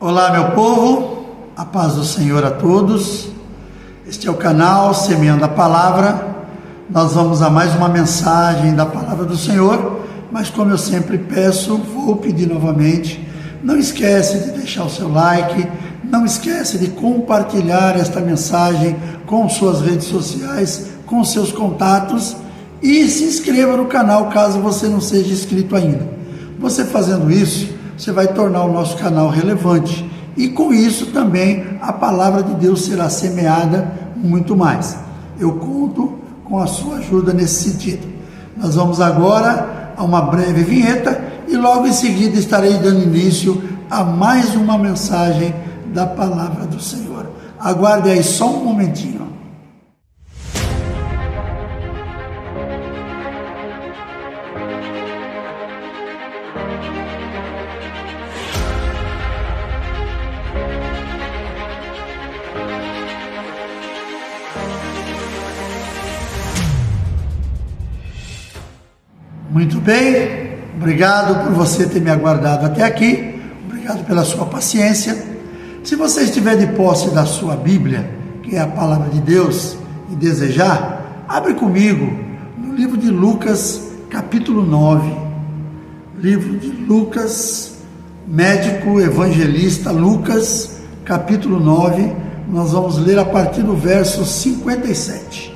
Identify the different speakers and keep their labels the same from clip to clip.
Speaker 1: Olá, meu povo, a paz do Senhor a todos. Este é o canal Semeando a Palavra. Nós vamos a mais uma mensagem da Palavra do Senhor, mas como eu sempre peço, vou pedir novamente, não esquece de deixar o seu like, não esquece de compartilhar esta mensagem com suas redes sociais, com seus contatos e se inscreva no canal caso você não seja inscrito ainda. Você fazendo isso, você vai tornar o nosso canal relevante e com isso também a palavra de Deus será semeada muito mais. Eu conto com a sua ajuda nesse sentido. Nós vamos agora a uma breve vinheta e logo em seguida estarei dando início a mais uma mensagem da palavra do Senhor. Aguarde aí só um momentinho. Muito bem, obrigado por você ter me aguardado até aqui, obrigado pela sua paciência. Se você estiver de posse da sua Bíblia, que é a palavra de Deus, e desejar, abre comigo no livro de Lucas, capítulo 9. Livro de Lucas, médico evangelista Lucas, capítulo 9, nós vamos ler a partir do verso 57.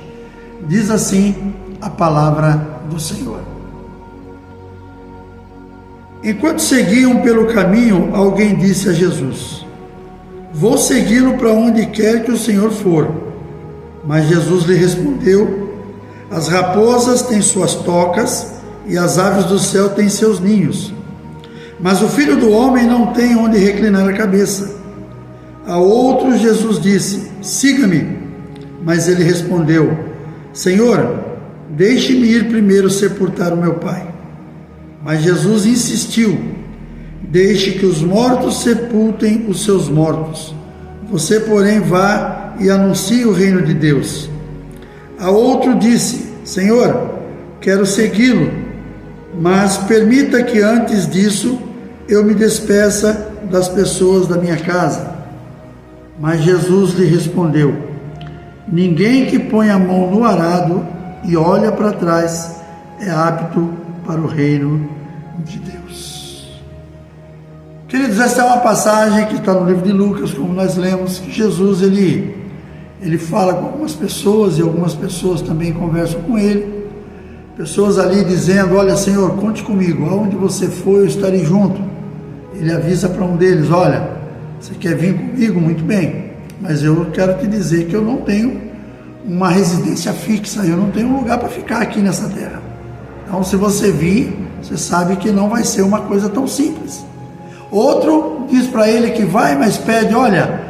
Speaker 1: Diz assim a palavra do Senhor. Enquanto seguiam pelo caminho, alguém disse a Jesus: "Vou segui-lo para onde quer que o Senhor for." Mas Jesus lhe respondeu: "As raposas têm suas tocas e as aves do céu têm seus ninhos, mas o Filho do Homem não tem onde reclinar a cabeça." A outro Jesus disse: "Siga-me." Mas ele respondeu: "Senhor, deixe-me ir primeiro sepultar o meu pai." Mas Jesus insistiu: "Deixe que os mortos sepultem os seus mortos. Você, porém, vá e anuncie o reino de Deus." A outro disse: "Senhor, quero segui-lo, mas permita que antes disso eu me despeça das pessoas da minha casa." Mas Jesus lhe respondeu: "Ninguém que põe a mão no arado e olha para trás é apto para o reino de Deus." Queridos, esta é uma passagem que está no livro de Lucas, como nós lemos, que Jesus ele fala com algumas pessoas e algumas pessoas também conversam com ele, pessoas ali dizendo: "Olha, Senhor, conte comigo, aonde você for eu estarei junto." Ele avisa para um deles: "Olha, você quer vir comigo? Muito bem, mas eu quero te dizer que eu não tenho uma residência fixa, eu não tenho um lugar para ficar aqui nessa terra. Então, se você vir, você sabe que não vai ser uma coisa tão simples." Outro diz para ele que vai, mas pede: "Olha,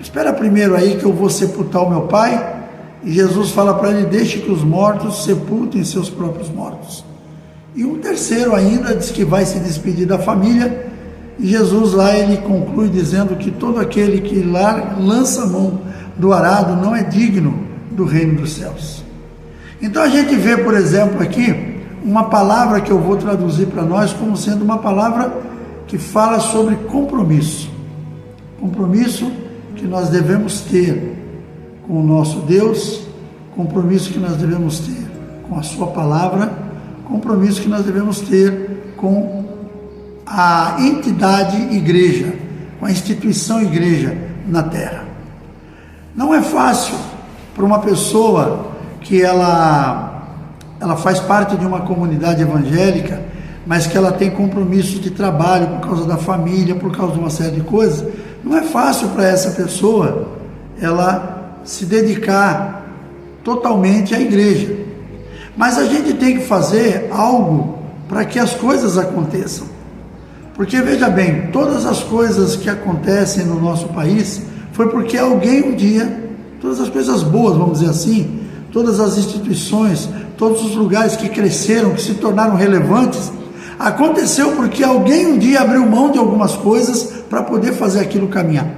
Speaker 1: espera primeiro aí que eu vou sepultar o meu pai." E Jesus fala para ele: "Deixe que os mortos sepultem seus próprios mortos." E um terceiro ainda diz que vai se despedir da família. E Jesus lá ele conclui dizendo que todo aquele que lança a mão do arado não é digno do reino dos céus. Então a gente vê, por exemplo, aqui uma palavra que eu vou traduzir para nós como sendo uma palavra que fala sobre compromisso. Compromisso que nós devemos ter com o nosso Deus, compromisso que nós devemos ter com a sua palavra, compromisso que nós devemos ter com a entidade igreja, com a instituição igreja na terra. Não é fácil para uma pessoa que ela faz parte de uma comunidade evangélica, mas que ela tem compromissos de trabalho por causa da família, por causa de uma série de coisas. Não é fácil para essa pessoa ela se dedicar totalmente à igreja. Mas a gente tem que fazer algo para que as coisas aconteçam. Porque veja bem, todas as coisas que acontecem no nosso país foi porque alguém um dia, todas as coisas boas, vamos dizer assim, todas as instituições, todos os lugares que cresceram, que se tornaram relevantes, aconteceu porque alguém um dia abriu mão de algumas coisas para poder fazer aquilo caminhar.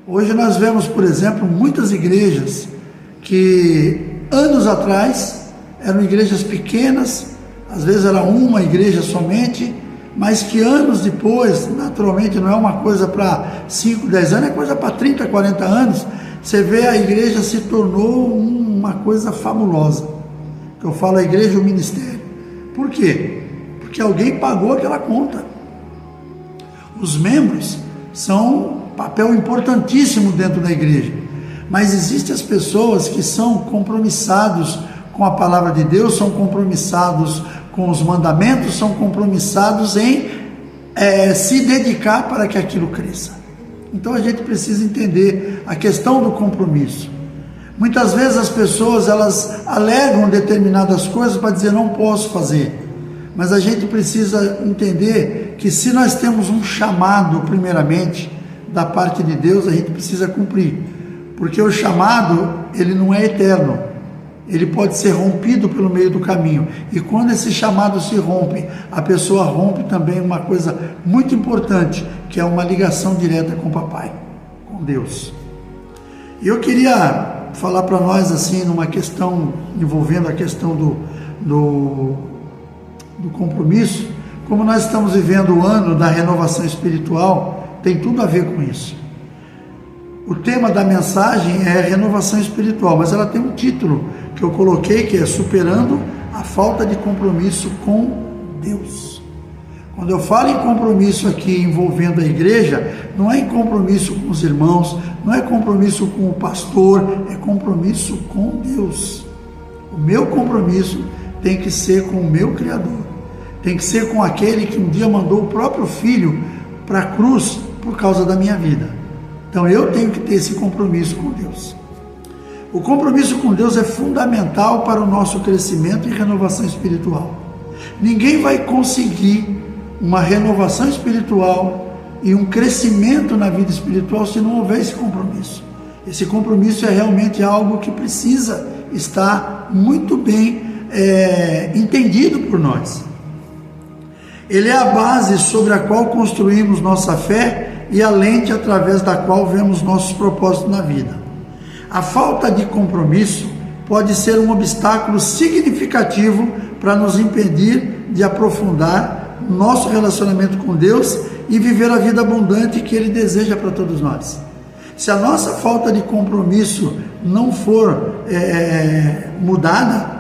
Speaker 1: Hoje nós vemos, por exemplo, muitas igrejas que anos atrás eram igrejas pequenas, às vezes era uma igreja somente, mas que anos depois, naturalmente não é uma coisa para 5, 10 anos, é coisa para 30, 40 anos, você vê a igreja se tornou uma coisa fabulosa. Que eu falo a igreja e o ministério. Por quê? Porque alguém pagou aquela conta. Os membros são um papel importantíssimo dentro da igreja, mas existem as pessoas que são compromissados com a palavra de Deus, são compromissados com os mandamentos, são compromissados em se dedicar para que aquilo cresça. Então a gente precisa entender a questão do compromisso. Muitas vezes as pessoas elas alegam determinadas coisas para dizer não posso fazer, mas a gente precisa entender que se nós temos um chamado primeiramente da parte de Deus, a gente precisa cumprir, porque o chamado ele não é eterno. Ele pode ser rompido pelo meio do caminho. E quando esse chamado se rompe, a pessoa rompe também uma coisa muito importante, que é uma ligação direta com o papai, com Deus. E eu queria falar para nós assim, numa questão envolvendo a questão do compromisso, como nós estamos vivendo o ano da renovação espiritual, tem tudo a ver com isso. O tema da mensagem é renovação espiritual, mas ela tem um título que eu coloquei, que é superando a falta de compromisso com Deus. Quando eu falo em compromisso aqui envolvendo a igreja, não é em compromisso com os irmãos, não é compromisso com o pastor, é compromisso com Deus. O meu compromisso tem que ser com o meu Criador, tem que ser com aquele que um dia mandou o próprio Filho para a cruz por causa da minha vida. Então eu tenho que ter esse compromisso com Deus. O compromisso com Deus é fundamental para o nosso crescimento e renovação espiritual. Ninguém vai conseguir uma renovação espiritual e um crescimento na vida espiritual se não houver esse compromisso. Esse compromisso é realmente algo que precisa estar muito bem entendido por nós. Ele é a base sobre a qual construímos nossa fé e a lente através da qual vemos nossos propósitos na vida. A falta de compromisso pode ser um obstáculo significativo para nos impedir de aprofundar nosso relacionamento com Deus e viver a vida abundante que Ele deseja para todos nós. Se a nossa falta de compromisso não for mudada,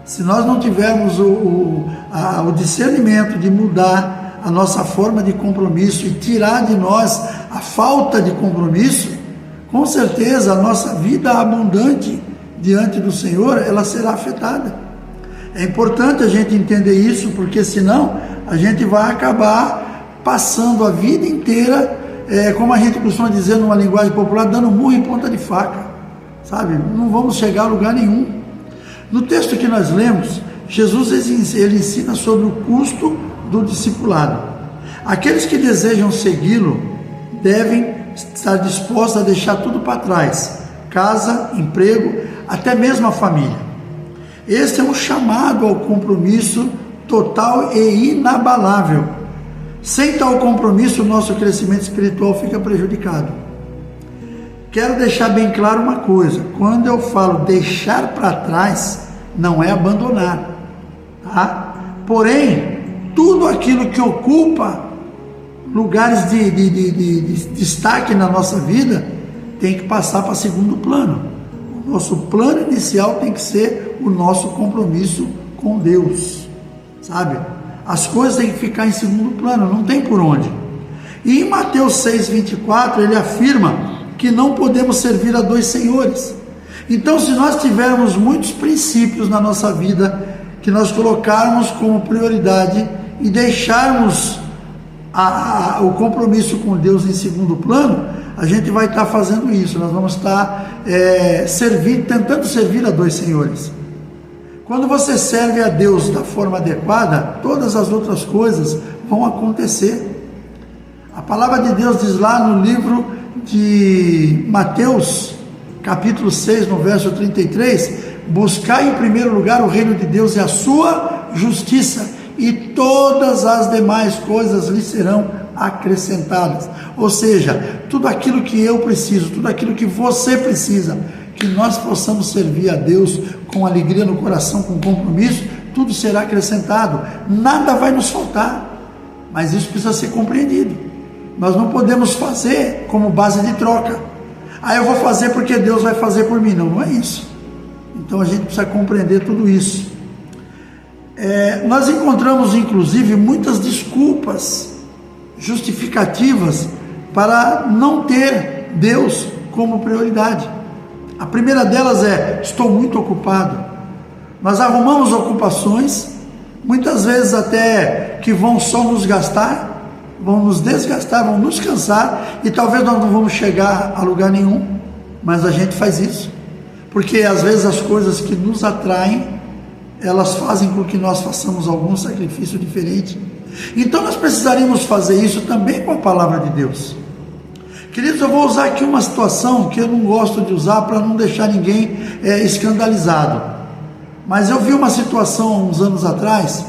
Speaker 1: se nós não tivermos o discernimento de mudar a nossa forma de compromisso e tirar de nós a falta de compromisso, com certeza a nossa vida abundante diante do Senhor, ela será afetada. É importante a gente entender isso, porque senão a gente vai acabar passando a vida inteira, como a gente costuma dizer numa linguagem popular, dando murro em ponta de faca, sabe? Não vamos chegar a lugar nenhum. No texto que nós lemos, Jesus ele ensina sobre o custo do discipulado. Aqueles que desejam segui-lo devem estar dispostos a deixar tudo para trás, casa, emprego, até mesmo a família. Este é um chamado ao compromisso total e inabalável. Sem tal compromisso, o nosso crescimento espiritual fica prejudicado. Quero deixar bem claro uma coisa: quando eu falo deixar para trás, não é abandonar, tá? Porém, tudo aquilo que ocupa lugares de destaque na nossa vida tem que passar para segundo plano. O nosso plano inicial tem que ser o nosso compromisso com Deus, sabe? As coisas têm que ficar em segundo plano, não tem por onde. E em Mateus 6,24 ele afirma que não podemos servir a dois senhores. Então, se nós tivermos muitos princípios na nossa vida que nós colocarmos como prioridade e deixarmos o compromisso com Deus em segundo plano, a gente vai estar fazendo isso. Nós vamos estar tentando servir a dois senhores. Quando você serve a Deus da forma adequada, todas as outras coisas vão acontecer. A palavra de Deus diz lá no livro de Mateus, capítulo 6, no verso 33, buscai em primeiro lugar o reino de Deus e a sua justiça, e todas as demais coisas lhe serão acrescentadas. Ou seja, tudo aquilo que eu preciso, tudo aquilo que você precisa, que nós possamos servir a Deus com alegria no coração, com compromisso, tudo será acrescentado, nada vai nos faltar. Mas isso precisa ser compreendido. Nós não podemos fazer como base de troca. Eu vou fazer porque Deus vai fazer por mim. Não, não é isso. Então a gente precisa compreender tudo isso. Nós encontramos inclusive muitas desculpas justificativas para não ter Deus como prioridade. A primeira delas é: estou muito ocupado. Nós arrumamos ocupações, muitas vezes até que vão só nos gastar, vão nos desgastar, vão nos cansar, e talvez nós não vamos chegar a lugar nenhum, mas a gente faz isso, porque às vezes as coisas que nos atraem, elas fazem com que nós façamos algum sacrifício diferente. Então nós precisaríamos fazer isso também com a palavra de Deus. Queridos, eu vou usar aqui uma situação que eu não gosto de usar para não deixar ninguém escandalizado, mas eu vi uma situação uns anos atrás,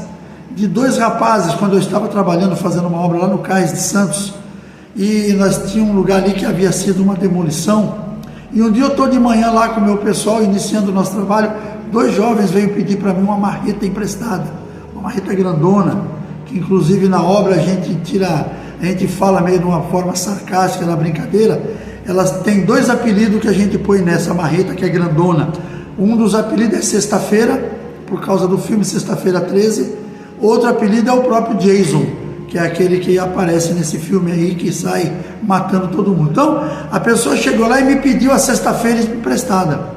Speaker 1: de dois rapazes, quando eu estava trabalhando, fazendo uma obra lá no Cais de Santos, e nós tínhamos um lugar ali que havia sido uma demolição, e um dia eu estou de manhã lá com o meu pessoal, iniciando o nosso trabalho, dois jovens veio pedir para mim uma marreta emprestada, uma marreta grandona, que inclusive na obra a gente fala meio de uma forma sarcástica, na brincadeira. Elas têm dois apelidos que a gente põe nessa marreta, que é grandona. Um dos apelidos é Sexta-feira, por causa do filme Sexta-feira 13. Outro apelido é o próprio Jason, que é aquele que aparece nesse filme aí, que sai matando todo mundo. Então, a pessoa chegou lá e me pediu a Sexta-feira emprestada.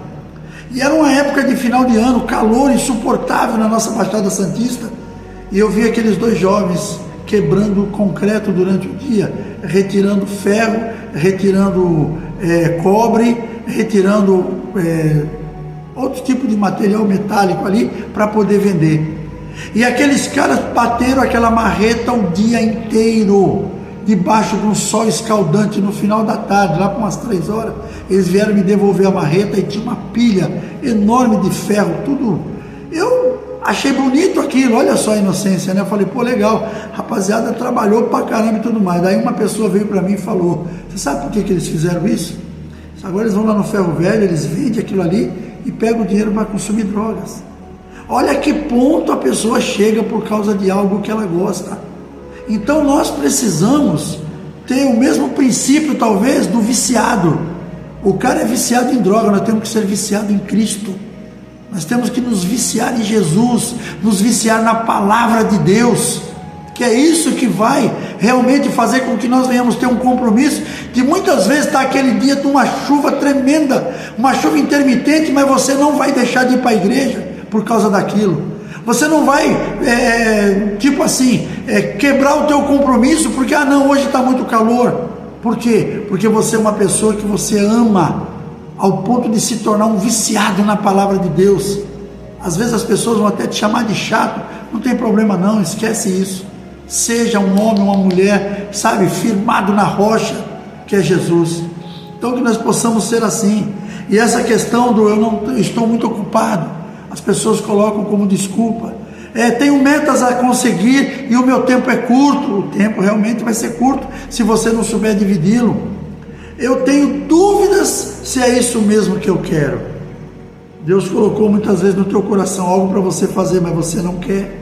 Speaker 1: E era uma época de final de ano, calor insuportável na nossa Baixada Santista, e eu vi aqueles dois jovens quebrando concreto durante o dia, retirando ferro, retirando cobre, retirando outro tipo de material metálico ali para poder vender. E aqueles caras bateram aquela marreta o dia inteiro, debaixo de um sol escaldante. No final da tarde, lá por umas 3 horas, eles vieram me devolver a marreta e tinha uma pilha enorme de ferro, tudo. Eu achei bonito aquilo, olha só a inocência, né? Eu falei, pô, legal, rapaziada trabalhou pra caramba e tudo mais. Daí uma pessoa veio pra mim e falou, você sabe por que eles fizeram isso? Agora eles vão lá no ferro velho, eles vendem aquilo ali e pegam o dinheiro para consumir drogas. Olha que ponto a pessoa chega por causa de algo que ela gosta. Então nós precisamos ter o mesmo princípio, talvez, do viciado. O cara é viciado em droga, nós temos que ser viciado em Cristo. Nós temos que nos viciar em Jesus, nos viciar na palavra de Deus, que é isso que vai realmente fazer com que nós venhamos ter um compromisso, de muitas vezes estar aquele dia de uma chuva tremenda, uma chuva intermitente, mas você não vai deixar de ir para a igreja por causa daquilo. Você não vai, quebrar o teu compromisso, porque, não, hoje está muito calor. Por quê? Porque você é uma pessoa que você ama, ao ponto de se tornar um viciado na palavra de Deus. Às vezes as pessoas vão até te chamar de chato, não tem problema não, esquece isso. Seja um homem, uma mulher, firmado na rocha, que é Jesus. Então que nós possamos ser assim. E essa questão do eu não estou muito ocupado, as pessoas colocam como desculpa. Tenho metas a conseguir e o meu tempo é curto. O tempo realmente vai ser curto se você não souber dividi-lo. Eu tenho dúvidas se é isso mesmo que eu quero. Deus colocou muitas vezes no teu coração algo para você fazer, mas você não quer.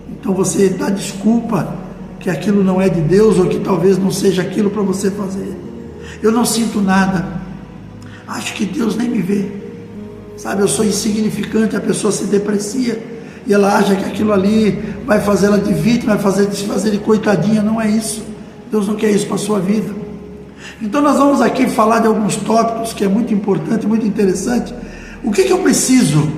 Speaker 1: Então você dá desculpa que aquilo não é de Deus, ou que talvez não seja aquilo para você fazer. Eu não sinto nada, acho que Deus nem me vê, eu sou insignificante. A pessoa se deprecia e ela acha que aquilo ali vai fazer ela de vítima, vai se fazer de coitadinha. Não é isso. Deus não quer isso para a sua vida. Então nós vamos aqui falar de alguns tópicos que é muito importante, muito interessante. O que eu preciso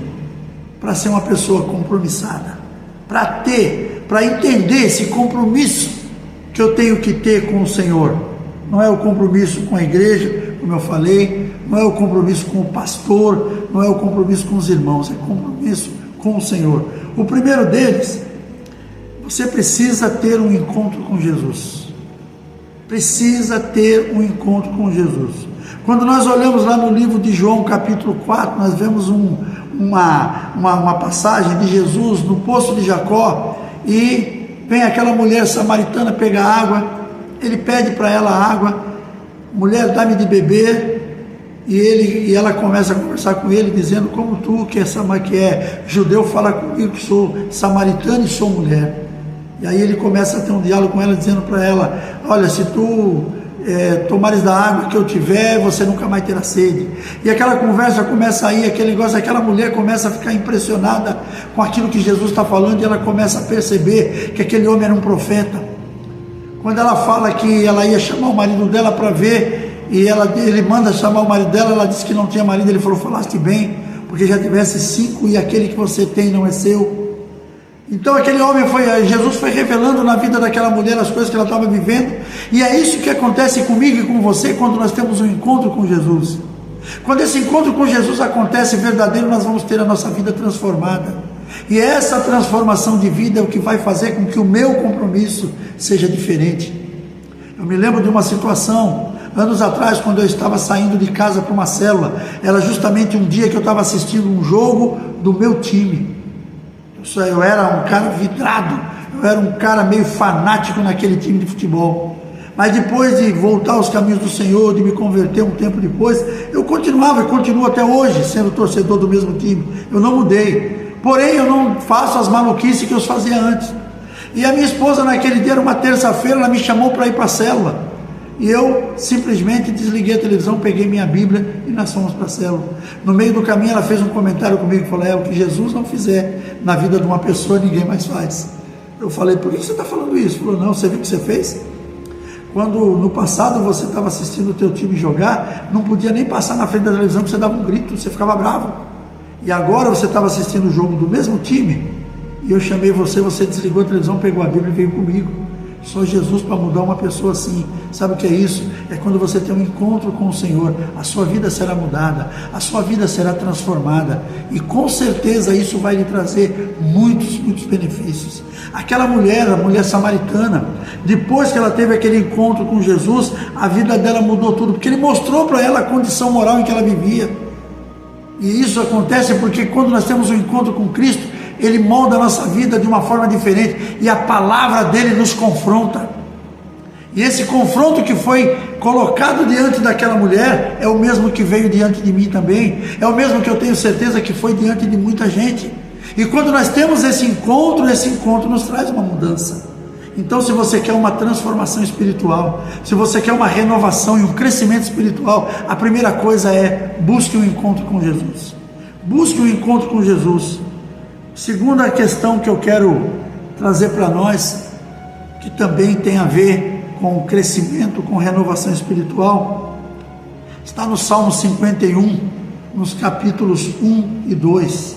Speaker 1: para ser uma pessoa compromissada? Para entender esse compromisso que eu tenho que ter com o Senhor. Não é o compromisso com a igreja, como eu falei, não é o compromisso com o pastor, não é o compromisso com os irmãos, é compromisso com o Senhor. O primeiro deles, você precisa ter um encontro com Jesus. Precisa ter um encontro com Jesus. Quando nós olhamos lá no livro de João, capítulo 4, nós vemos uma passagem de Jesus no poço de Jacó, e vem aquela mulher samaritana pegar água, ele pede para ela água, mulher, dá-me de beber, e ela começa a conversar com ele, dizendo, como tu, que é judeu, fala comigo que sou samaritano e sou mulher. E aí ele começa a ter um diálogo com ela, dizendo para ela: olha, se tu tomares da água que eu tiver, você nunca mais terá sede. E aquela conversa começa aí, aquele negócio, aquela mulher começa a ficar impressionada com aquilo que Jesus está falando, e ela começa a perceber que aquele homem era um profeta. Quando ela fala que ela ia chamar o marido dela para ver, e ele manda chamar o marido dela, ela disse que não tinha marido. Ele falou: falaste bem, porque já tivesse 5 e aquele que você tem não é seu. Então aquele homem Jesus foi revelando na vida daquela mulher as coisas que ela estava vivendo, e é isso que acontece comigo e com você quando nós temos um encontro com Jesus. Quando esse encontro com Jesus acontece verdadeiro, nós vamos ter a nossa vida transformada, e essa transformação de vida é o que vai fazer com que o meu compromisso seja diferente. Eu me lembro de uma situação, anos atrás, quando eu estava saindo de casa para uma célula. Era justamente um dia que eu estava assistindo um jogo do meu time. Eu era um cara vidrado, eu era um cara meio fanático naquele time de futebol. Mas depois de voltar aos caminhos do Senhor, de me converter um tempo depois, eu continuava e continuo até hoje sendo torcedor do mesmo time. Eu não mudei, porém eu não faço as maluquices que eu fazia antes. E a minha esposa, naquele dia, era uma terça-feira, ela me chamou para ir para a célula. E eu simplesmente desliguei a televisão, peguei minha Bíblia e nós fomos para a célula. No meio do caminho ela fez um comentário comigo, falou: o que Jesus não fizer na vida de uma pessoa, ninguém mais faz. Eu falei: por que você está falando isso? Falou: não, você viu o que você fez? Quando no passado você estava assistindo o teu time jogar, não podia nem passar na frente da televisão, porque você dava um grito, você ficava bravo. E agora você estava assistindo o jogo do mesmo time, e eu chamei você desligou a televisão, pegou a Bíblia e veio comigo. Só Jesus para mudar uma pessoa assim. Sabe o que é isso? É quando você tem um encontro com o Senhor, a sua vida será mudada, a sua vida será transformada, e com certeza isso vai lhe trazer muitos benefícios. Aquela mulher, a mulher samaritana, depois que ela teve aquele encontro com Jesus, a vida dela mudou tudo, porque ele mostrou para ela a condição moral em que ela vivia. E isso acontece porque quando nós temos um encontro com Cristo, Ele molda a nossa vida de uma forma diferente, e a palavra dele nos confronta. E esse confronto que foi colocado diante daquela mulher é o mesmo que veio diante de mim também, é o mesmo que eu tenho certeza que foi diante de muita gente. E quando nós temos esse encontro nos traz uma mudança. Então, se você quer uma transformação espiritual, se você quer uma renovação e um crescimento espiritual, a primeira coisa é: busque um encontro com Jesus. Busque um encontro com Jesus. Segunda questão que eu quero trazer para nós, que também tem a ver com crescimento, com renovação espiritual, está no Salmo 51, nos capítulos 1 e 2,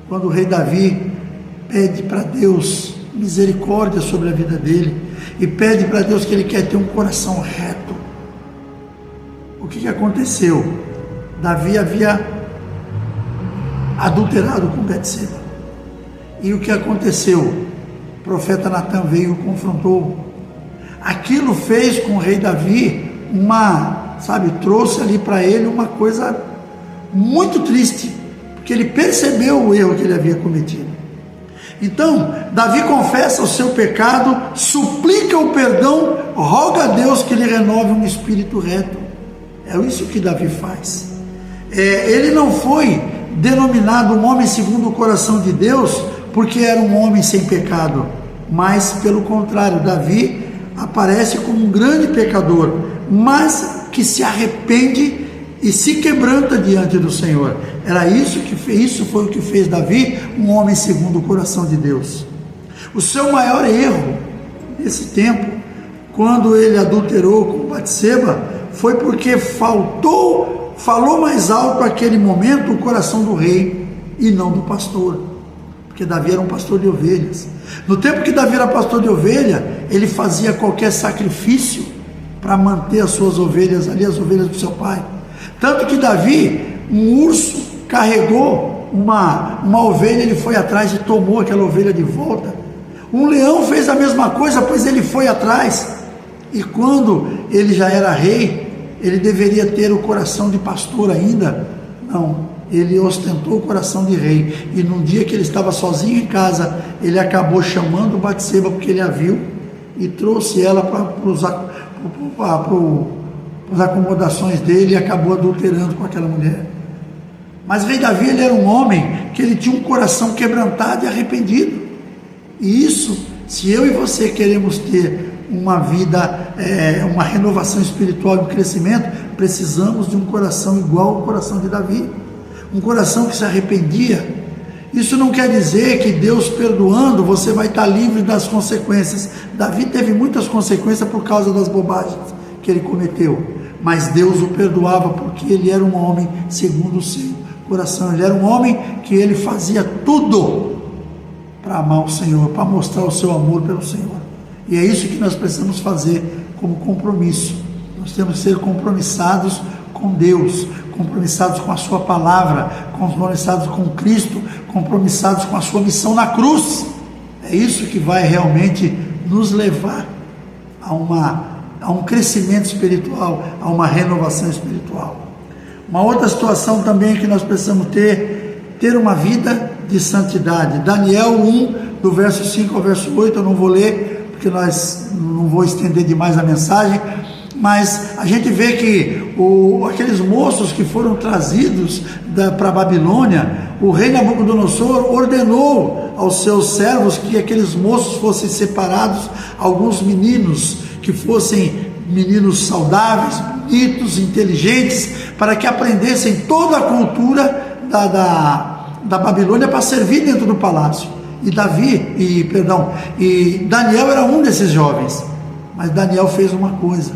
Speaker 1: quando o rei Davi pede para Deus misericórdia sobre a vida dele, e pede para Deus que ele quer ter um coração reto. O que aconteceu? Davi havia adulterado com Betseba. E o que aconteceu? O profeta Natan veio e o confrontou. Aquilo fez com o rei Davi trouxe ali para ele uma coisa muito triste, porque ele percebeu o erro que ele havia cometido. Então, Davi confessa o seu pecado, suplica o perdão, roga a Deus que lhe renove um espírito reto. É isso que Davi faz. Ele não foi denominado um homem segundo o coração de Deus porque era um homem sem pecado, mas pelo contrário, Davi aparece como um grande pecador, mas que se arrepende e se quebranta diante do Senhor. Isso foi o que fez Davi um homem segundo o coração de Deus. O seu maior erro nesse tempo, quando ele adulterou com Batseba, foi porque falou mais alto naquele momento o coração do rei e não do pastor, porque Davi era um pastor de ovelhas. No tempo que Davi era pastor de ovelha, ele fazia qualquer sacrifício para manter as suas ovelhas ali, as ovelhas do seu pai. Tanto que Davi, um urso carregou uma ovelha, ele foi atrás e tomou aquela ovelha de volta. Um leão fez a mesma coisa, pois ele foi atrás. E quando ele já era rei, ele deveria ter o coração de pastor ainda? Não, ele ostentou o coração de rei. E num dia que ele estava sozinho em casa, ele acabou chamando Batseba, porque ele a viu, e trouxe ela para as acomodações dele, e acabou adulterando com aquela mulher. Mas o rei Davi, ele era um homem que ele tinha um coração quebrantado e arrependido, e isso Se eu e você queremos ter uma vida, uma renovação espiritual e um crescimento, precisamos de um coração igual ao coração de Davi, um coração que se arrependia. Isso não quer dizer que Deus perdoando você vai estar livre das consequências. Davi teve muitas consequências por causa das bobagens que ele cometeu, mas Deus o perdoava porque ele era um homem segundo o seu coração. Ele era um homem que ele fazia tudo para amar o Senhor, para mostrar o seu amor pelo Senhor. E é isso que nós precisamos fazer como compromisso. Nós temos que ser compromissados com Deus, compromissados com a sua palavra, compromissados com Cristo, compromissados com a sua missão na cruz. É isso que vai realmente nos levar a um crescimento espiritual, a uma renovação espiritual. Uma outra situação também que nós precisamos ter uma vida de santidade. Daniel 1, do verso 5 ao verso 8, eu não vou ler, porque não vou estender demais a mensagem, mas a gente vê que aqueles moços que foram trazidos para a Babilônia, o rei Nabucodonosor ordenou aos seus servos que aqueles moços fossem separados, alguns meninos que fossem meninos saudáveis, bonitos, inteligentes, para que aprendessem toda a cultura da Babilônia para servir dentro do palácio. E Daniel era um desses jovens, mas Daniel fez uma coisa: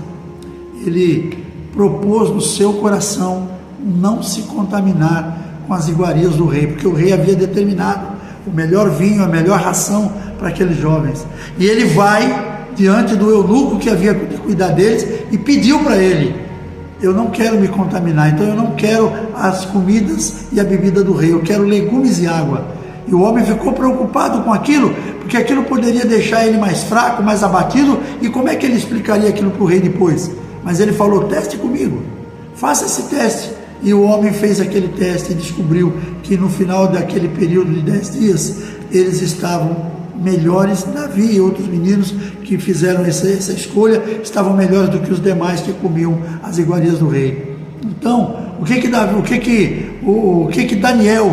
Speaker 1: ele propôs no seu coração não se contaminar com as iguarias do rei, porque o rei havia determinado o melhor vinho, a melhor ração para aqueles jovens. E ele vai diante do eunuco que havia de cuidar deles e pediu para ele: eu não quero me contaminar, então eu não quero as comidas e a bebida do rei, eu quero legumes e água. E o homem ficou preocupado com aquilo, porque aquilo poderia deixar ele mais fraco, mais abatido, e como é que ele explicaria aquilo para o rei depois? Mas ele falou: teste comigo, faça esse teste. E o homem fez aquele teste e descobriu que no final daquele período de 10 dias, eles estavam melhores. Davi e outros meninos que fizeram essa escolha estavam melhores do que os demais que comiam as iguarias do rei. Então, o que Daniel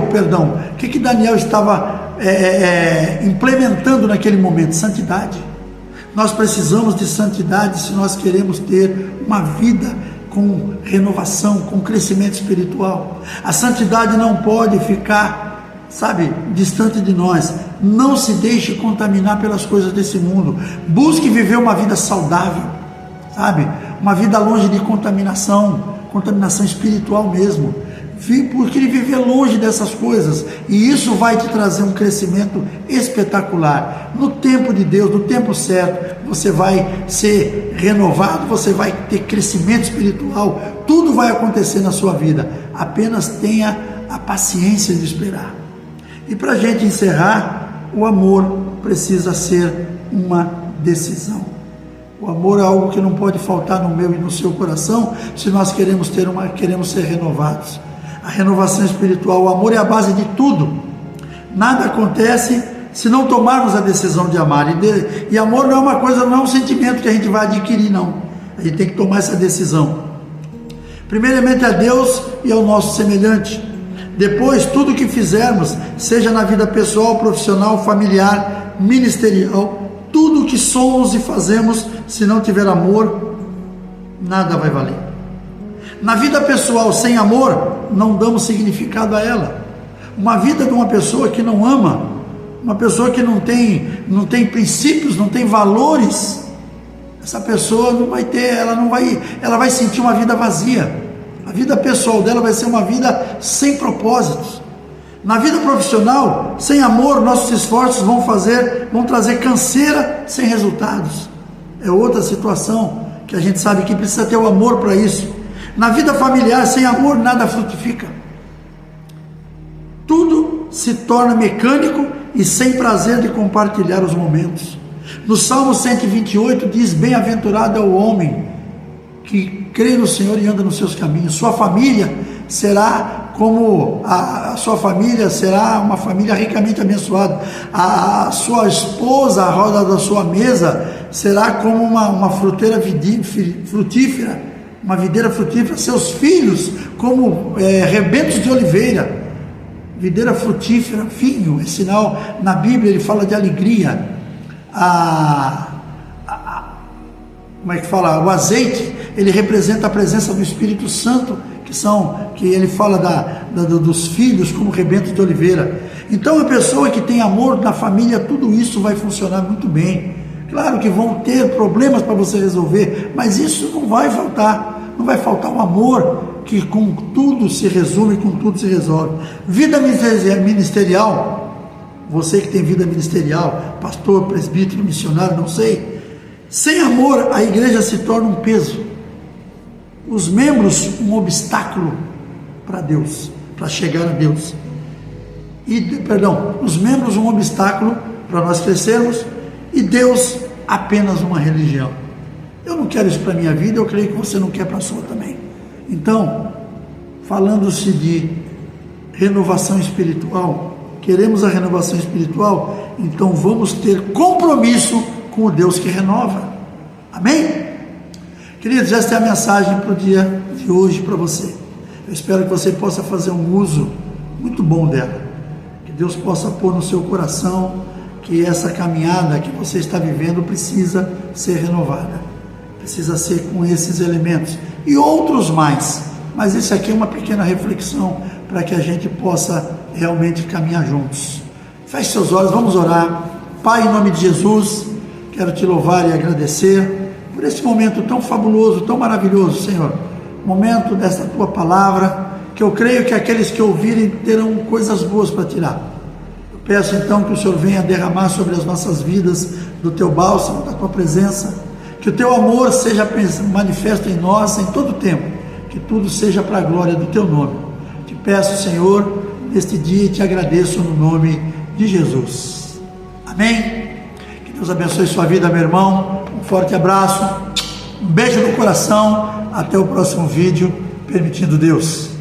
Speaker 1: estava implementando naquele momento? Santidade. Nós precisamos de santidade se nós queremos ter uma vida com renovação, com crescimento espiritual. A santidade não pode ficar, distante de nós. Não se deixe contaminar pelas coisas desse mundo. Busque viver uma vida saudável, uma vida longe de contaminação espiritual mesmo. Porque viver longe dessas coisas, e isso vai te trazer um crescimento espetacular. No tempo de Deus, no tempo certo, você vai ser renovado, você vai ter crescimento espiritual, tudo vai acontecer na sua vida. Apenas tenha a paciência de esperar. E para a gente encerrar, o amor precisa ser uma decisão. O amor é algo que não pode faltar no meu e no seu coração, se nós queremos ser renovados. A renovação espiritual, o amor é a base de tudo. Nada acontece se não tomarmos a decisão de amar. E amor não é uma coisa, não é um sentimento que a gente vai adquirir, não. A gente tem que tomar essa decisão. Primeiramente a Deus e ao nosso semelhante. Depois, tudo que fizermos, seja na vida pessoal, profissional, familiar, ministerial, tudo que somos e fazemos, se não tiver amor, nada vai valer. Na vida pessoal, sem amor, não damos significado a ela. Uma vida de uma pessoa que não ama, uma pessoa que não tem princípios, não tem valores, essa pessoa não vai ter, ela vai sentir uma vida vazia. A vida pessoal dela vai ser uma vida sem propósitos. Na vida profissional, sem amor, nossos esforços vão trazer canseira sem resultados. É outra situação que a gente sabe que precisa ter o amor para isso. Na vida familiar, sem amor, nada frutifica. Tudo se torna mecânico e sem prazer de compartilhar os momentos. No Salmo 128 diz: bem-aventurado é o homem que crê no Senhor e anda nos seus caminhos. Sua família será como a sua família será uma família ricamente abençoada. A sua esposa, a roda da sua mesa, será como uma fruteira frutífera, uma videira frutífera. Seus filhos como rebentos de oliveira. Videira frutífera, vinho, é sinal, na Bíblia ele fala de alegria. como é que fala? O azeite, ele representa a presença do Espírito Santo, que ele fala dos filhos como rebento de oliveira. Então a pessoa que tem amor na família, tudo isso vai funcionar muito bem. Claro que vão ter problemas para você resolver, mas isso não vai faltar. Não vai faltar o amor, que com tudo se resume, com tudo se resolve. Vida ministerial, você que tem vida ministerial, pastor, presbítero, missionário, não sei. Sem amor, a igreja se torna um peso. Os membros, um obstáculo para Deus, para chegar a Deus. Os membros, um obstáculo para nós crescermos, e Deus, apenas uma religião. Eu não quero isso para a minha vida, eu creio que você não quer para a sua também. Então, falando-se de renovação espiritual, queremos a renovação espiritual, então vamos ter compromisso com o Deus que renova. Amém? Queridos, esta é a mensagem para o dia de hoje para você. Eu espero que você possa fazer um uso muito bom dela. Que Deus possa pôr no seu coração que essa caminhada que você está vivendo precisa ser renovada. Precisa ser com esses elementos e outros mais. Mas esse aqui é uma pequena reflexão para que a gente possa realmente caminhar juntos. Feche seus olhos, vamos orar. Pai, em nome de Jesus, quero te louvar e agradecer por esse momento tão fabuloso, tão maravilhoso, Senhor. Momento desta tua palavra, que eu creio que aqueles que ouvirem terão coisas boas para tirar. Eu peço então que o Senhor venha derramar sobre as nossas vidas do teu bálsamo, da tua presença, que o teu amor seja manifesto em nós em todo o tempo, que tudo seja para a glória do teu nome. Te peço, Senhor, neste dia e te agradeço no nome de Jesus. Amém? Que Deus abençoe sua vida, meu irmão. Um forte abraço, um beijo no coração. Até o próximo vídeo, permitindo Deus.